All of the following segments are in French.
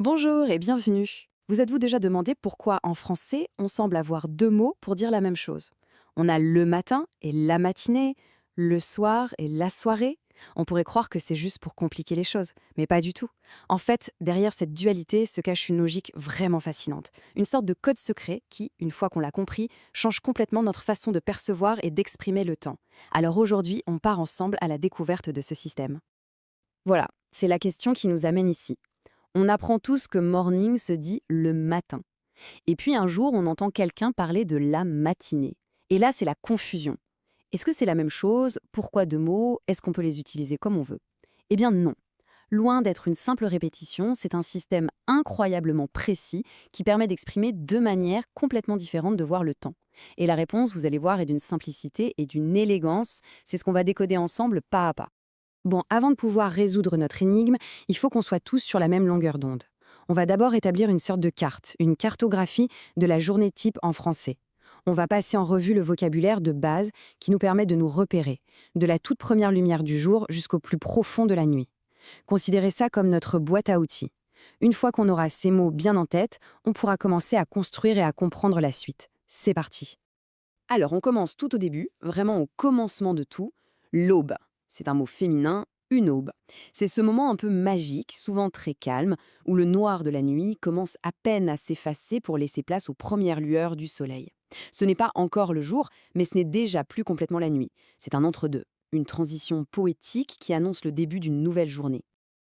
Bonjour et bienvenue. Vous êtes-vous déjà demandé pourquoi en français on semble avoir deux mots pour dire la même chose? On a le matin et la matinée, le soir et la soirée. On pourrait croire que c'est juste pour compliquer les choses, mais pas du tout. En fait, derrière cette dualité se cache une logique vraiment fascinante, une sorte de code secret qui, une fois qu'on l'a compris, change complètement notre façon de percevoir et d'exprimer le temps. Alors aujourd'hui, on part ensemble à la découverte de ce système. Voilà, c'est la question qui nous amène ici. On apprend tous que morning se dit le matin. Et puis un jour, on entend quelqu'un parler de la matinée. Et là, c'est la confusion. Est-ce que c'est la même chose? Pourquoi deux mots? Est-ce qu'on peut les utiliser comme on veut? Eh bien non. Loin d'être une simple répétition, c'est un système incroyablement précis qui permet d'exprimer deux manières complètement différentes de voir le temps. Et la réponse, vous allez voir, est d'une simplicité et d'une élégance. C'est ce qu'on va décoder ensemble pas à pas. Bon, avant de pouvoir résoudre notre énigme, il faut qu'on soit tous sur la même longueur d'onde. On va d'abord établir une sorte de carte, une cartographie de la journée type en français. On va passer en revue le vocabulaire de base qui nous permet de nous repérer, de la toute première lumière du jour jusqu'au plus profond de la nuit. Considérez ça comme notre boîte à outils. Une fois qu'on aura ces mots bien en tête, on pourra commencer à construire et à comprendre la suite. C'est parti. Alors, on commence tout au début, vraiment au commencement de tout, l'aube. C'est un mot féminin, une aube. C'est ce moment un peu magique, souvent très calme, où le noir de la nuit commence à peine à s'effacer pour laisser place aux premières lueurs du soleil. Ce n'est pas encore le jour, mais ce n'est déjà plus complètement la nuit. C'est un entre-deux, une transition poétique qui annonce le début d'une nouvelle journée.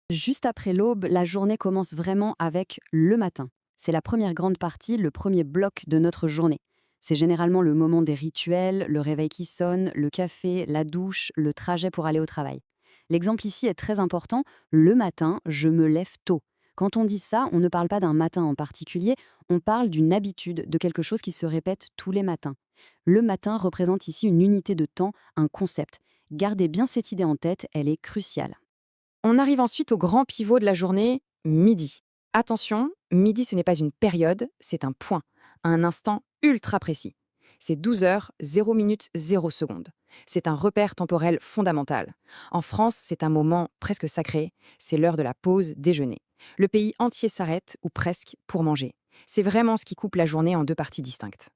Juste après l'aube, la journée commence vraiment avec le matin. C'est la première grande partie, le premier bloc de notre journée. C'est généralement le moment des rituels, le réveil qui sonne, le café, la douche, le trajet pour aller au travail. L'exemple ici est très important. Le matin, je me lève tôt. Quand on dit ça, on ne parle pas d'un matin en particulier, on parle d'une habitude, de quelque chose qui se répète tous les matins. Le matin représente ici une unité de temps, un concept. Gardez bien cette idée en tête, elle est cruciale. On arrive ensuite au grand pivot de la journée, midi. Attention, midi ce n'est pas une période, c'est un point, un instant ultra précis. C'est 12 heures, 0 minutes, 0 secondes. C'est un repère temporel fondamental. En France, c'est un moment presque sacré, c'est l'heure de la pause déjeuner. Le pays entier s'arrête, ou presque, pour manger. C'est vraiment ce qui coupe la journée en deux parties distinctes.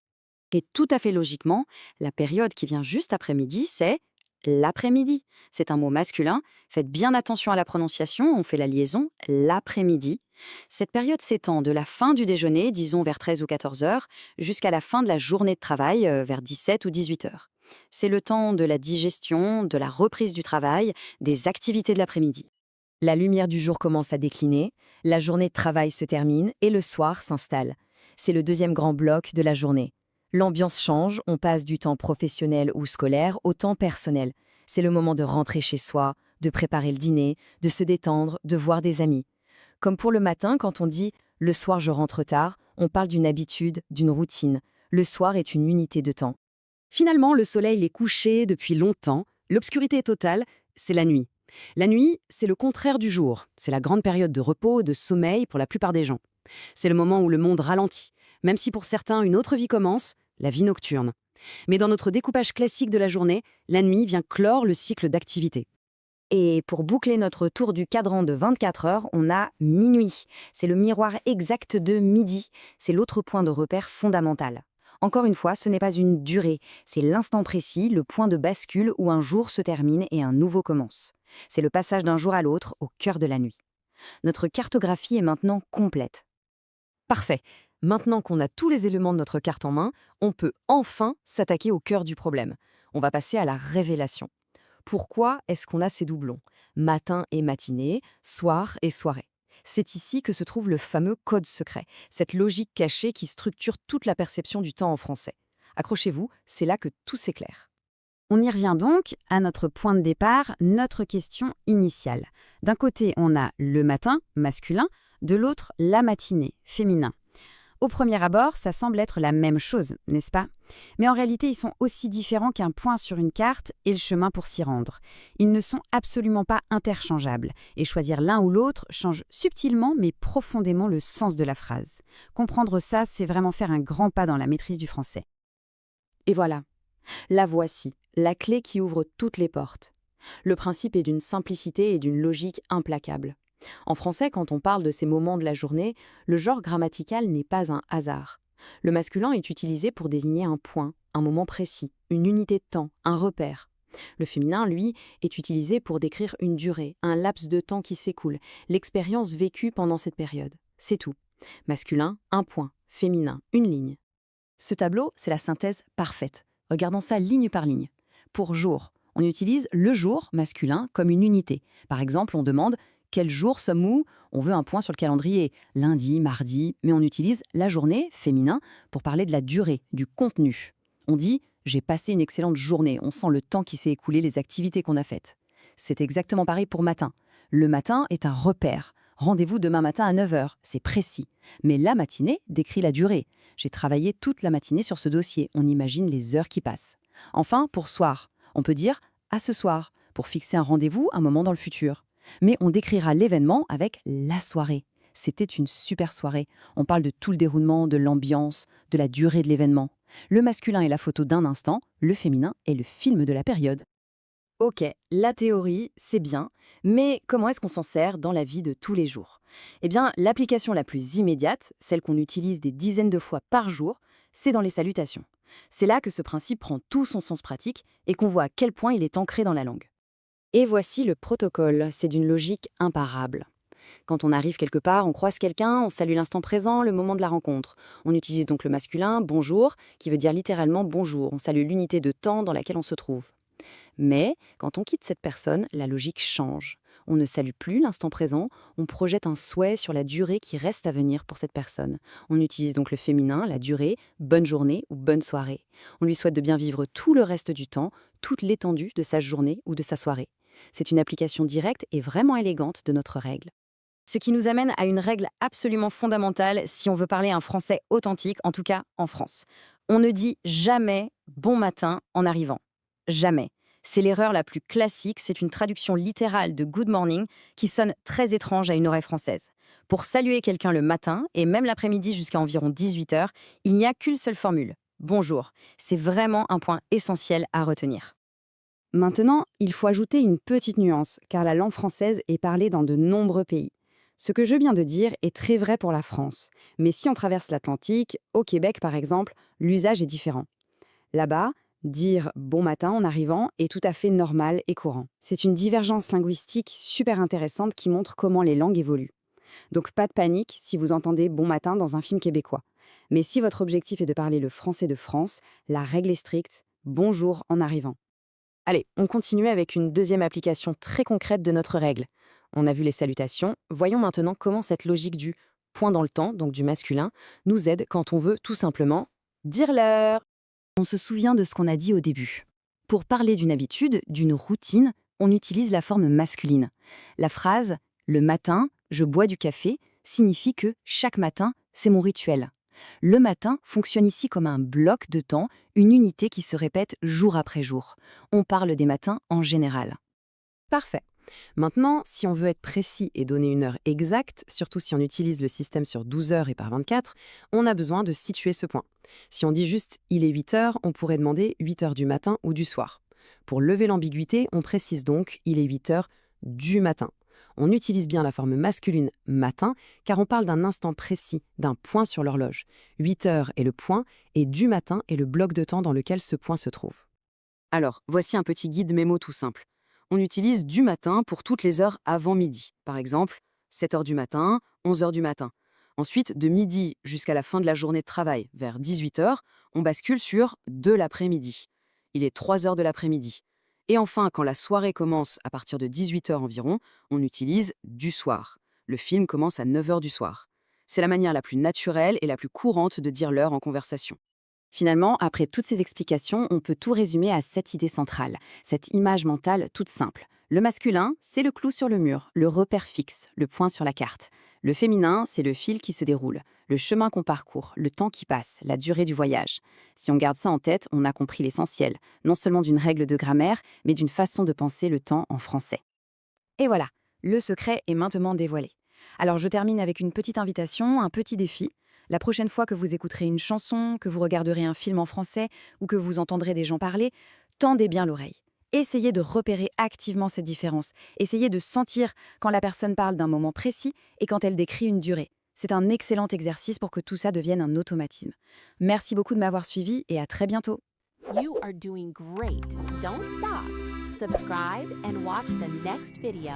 Et tout à fait logiquement, la période qui vient juste après midi, c'est l'après-midi. C'est un mot masculin. Faites bien attention à la prononciation, on fait la liaison l'après-midi. Cette période s'étend de la fin du déjeuner, disons vers 13 ou 14 heures, jusqu'à la fin de la journée de travail, vers 17 ou 18 heures. C'est le temps de la digestion, de la reprise du travail, des activités de l'après-midi. La lumière du jour commence à décliner, la journée de travail se termine et le soir s'installe. C'est le deuxième grand bloc de la journée. L'ambiance change, on passe du temps professionnel ou scolaire au temps personnel. C'est le moment de rentrer chez soi, de préparer le dîner, de se détendre, de voir des amis. Comme pour le matin, quand on dit «le soir je rentre tard», on parle d'une habitude, d'une routine. Le soir est une unité de temps. Finalement, le soleil est couché depuis longtemps, l'obscurité est totale, c'est la nuit. La nuit, c'est le contraire du jour. C'est la grande période de repos, de sommeil pour la plupart des gens. C'est le moment où le monde ralentit, même si pour certains une autre vie commence, la vie nocturne. Mais dans notre découpage classique de la journée, la nuit vient clore le cycle d'activité. Et pour boucler notre tour du cadran de 24 heures, on a minuit. C'est le miroir exact de midi. C'est l'autre point de repère fondamental. Encore une fois, ce n'est pas une durée, c'est l'instant précis, le point de bascule où un jour se termine et un nouveau commence. C'est le passage d'un jour à l'autre au cœur de la nuit. Notre cartographie est maintenant complète. Parfait. Maintenant qu'on a tous les éléments de notre carte en main, on peut enfin s'attaquer au cœur du problème. On va passer à la révélation. Pourquoi est-ce qu'on a ces doublons? Matin et matinée, soir et soirée. C'est ici que se trouve le fameux code secret, cette logique cachée qui structure toute la perception du temps en français. Accrochez-vous, c'est là que tout s'éclaire. On y revient donc à notre point de départ, notre question initiale. D'un côté, on a le matin, masculin, de l'autre, la matinée, féminin. Au premier abord, ça semble être la même chose, n'est-ce pas? Mais en réalité, ils sont aussi différents qu'un point sur une carte et le chemin pour s'y rendre. Ils ne sont absolument pas interchangeables, et choisir l'un ou l'autre change subtilement mais profondément le sens de la phrase. Comprendre ça, c'est vraiment faire un grand pas dans la maîtrise du français. Et voilà, la voici, la clé qui ouvre toutes les portes. Le principe est d'une simplicité et d'une logique implacable. En français, quand on parle de ces moments de la journée, le genre grammatical n'est pas un hasard. Le masculin est utilisé pour désigner un point, un moment précis, une unité de temps, un repère. Le féminin, lui, est utilisé pour décrire une durée, un laps de temps qui s'écoule, l'expérience vécue pendant cette période. C'est tout. Masculin, un point. Féminin, une ligne. Ce tableau, c'est la synthèse parfaite. Regardons ça ligne par ligne. Pour jour, on utilise le jour masculin comme une unité. Par exemple, on demande quel jour sommes-nous? On veut un point sur le calendrier, lundi, mardi, mais on utilise la journée féminin pour parler de la durée, du contenu. On dit j'ai passé une excellente journée, on sent le temps qui s'est écoulé, les activités qu'on a faites. C'est exactement pareil pour matin. Le matin est un repère. Rendez-vous demain matin à 9 heures, c'est précis. Mais la matinée décrit la durée. J'ai travaillé toute la matinée sur ce dossier, on imagine les heures qui passent. Enfin, pour soir, on peut dire à ce soir, pour fixer un rendez-vous, un moment dans le futur. Mais on décrira l'événement avec la soirée. C'était une super soirée. On parle de tout le déroulement, de l'ambiance, de la durée de l'événement. Le masculin est la photo d'un instant, le féminin est le film de la période. Ok, la théorie, c'est bien, mais comment est-ce qu'on s'en sert dans la vie de tous les jours? Eh bien, l'application la plus immédiate, celle qu'on utilise des dizaines de fois par jour, c'est dans les salutations. C'est là que ce principe prend tout son sens pratique et qu'on voit à quel point il est ancré dans la langue. Et voici le protocole, c'est d'une logique imparable. Quand on arrive quelque part, on croise quelqu'un, on salue l'instant présent, le moment de la rencontre. On utilise donc le masculin bonjour, qui veut dire littéralement bonjour. On salue l'unité de temps dans laquelle on se trouve. Mais quand on quitte cette personne, la logique change. On ne salue plus l'instant présent, on projette un souhait sur la durée qui reste à venir pour cette personne. On utilise donc le féminin, la durée, bonne journée ou bonne soirée. On lui souhaite de bien vivre tout le reste du temps, toute l'étendue de sa journée ou de sa soirée. C'est une application directe et vraiment élégante de notre règle. Ce qui nous amène à une règle absolument fondamentale si on veut parler un français authentique, en tout cas en France. On ne dit jamais bon matin en arrivant. Jamais. C'est l'erreur la plus classique, c'est une traduction littérale de good morning qui sonne très étrange à une oreille française. Pour saluer quelqu'un le matin et même l'après-midi jusqu'à environ 18 heures, il n'y a qu'une seule formule. Bonjour. C'est vraiment un point essentiel à retenir. Maintenant, il faut ajouter une petite nuance, car la langue française est parlée dans de nombreux pays. Ce que je viens de dire est très vrai pour la France, mais si on traverse l'Atlantique, au Québec par exemple, l'usage est différent. Là-bas, dire bon matin en arrivant est tout à fait normal et courant. C'est une divergence linguistique super intéressante qui montre comment les langues évoluent. Donc pas de panique si vous entendez bon matin dans un film québécois. Mais si votre objectif est de parler le français de France, la règle est stricte, bonjour en arrivant. Allez, on continue avec une deuxième application très concrète de notre règle. On a vu les salutations, voyons maintenant comment cette logique du point dans le temps, donc du masculin, nous aide quand on veut tout simplement dire l'heure. On se souvient de ce qu'on a dit au début. Pour parler d'une habitude, d'une routine, on utilise la forme masculine. La phrase « le matin, je bois du café » signifie que chaque matin, c'est mon rituel. Le matin fonctionne ici comme un bloc de temps, une unité qui se répète jour après jour. On parle des matins en général. Parfait. Maintenant, si on veut être précis et donner une heure exacte, surtout si on utilise le système sur 12 heures et par 24, on a besoin de situer ce point. Si on dit juste « il est 8 heures », on pourrait demander 8 heures du matin ou du soir. Pour lever l'ambiguïté, on précise donc « il est 8 heures du matin ». On utilise bien la forme masculine « matin » car on parle d'un instant précis, d'un point sur l'horloge. 8 heures est le point et du matin est le bloc de temps dans lequel ce point se trouve. Alors, voici un petit guide mémo tout simple. On utilise du matin pour toutes les heures avant midi. Par exemple, 7 heures du matin, 11 heures du matin. Ensuite, de midi jusqu'à la fin de la journée de travail, vers 18 heures, on bascule sur de l'après-midi. Il est 3 heures de l'après-midi. Et enfin, quand la soirée commence à partir de 18 heures environ, on utilise du soir. Le film commence à 9 heures du soir. C'est la manière la plus naturelle et la plus courante de dire l'heure en conversation. Finalement, après toutes ces explications, on peut tout résumer à cette idée centrale, cette image mentale toute simple. Le masculin, c'est le clou sur le mur, le repère fixe, le point sur la carte. Le féminin, c'est le fil qui se déroule, le chemin qu'on parcourt, le temps qui passe, la durée du voyage. Si on garde ça en tête, on a compris l'essentiel, non seulement d'une règle de grammaire, mais d'une façon de penser le temps en français. Et voilà, le secret est maintenant dévoilé. Alors je termine avec une petite invitation, un petit défi. La prochaine fois que vous écouterez une chanson, que vous regarderez un film en français ou que vous entendrez des gens parler, tendez bien l'oreille. Essayez de repérer activement cette différence. Essayez de sentir quand la personne parle d'un moment précis et quand elle décrit une durée. C'est un excellent exercice pour que tout ça devienne un automatisme. Merci beaucoup de m'avoir suivi et à très bientôt. You are doing great. Don't stop. Subscribe and watch the next video.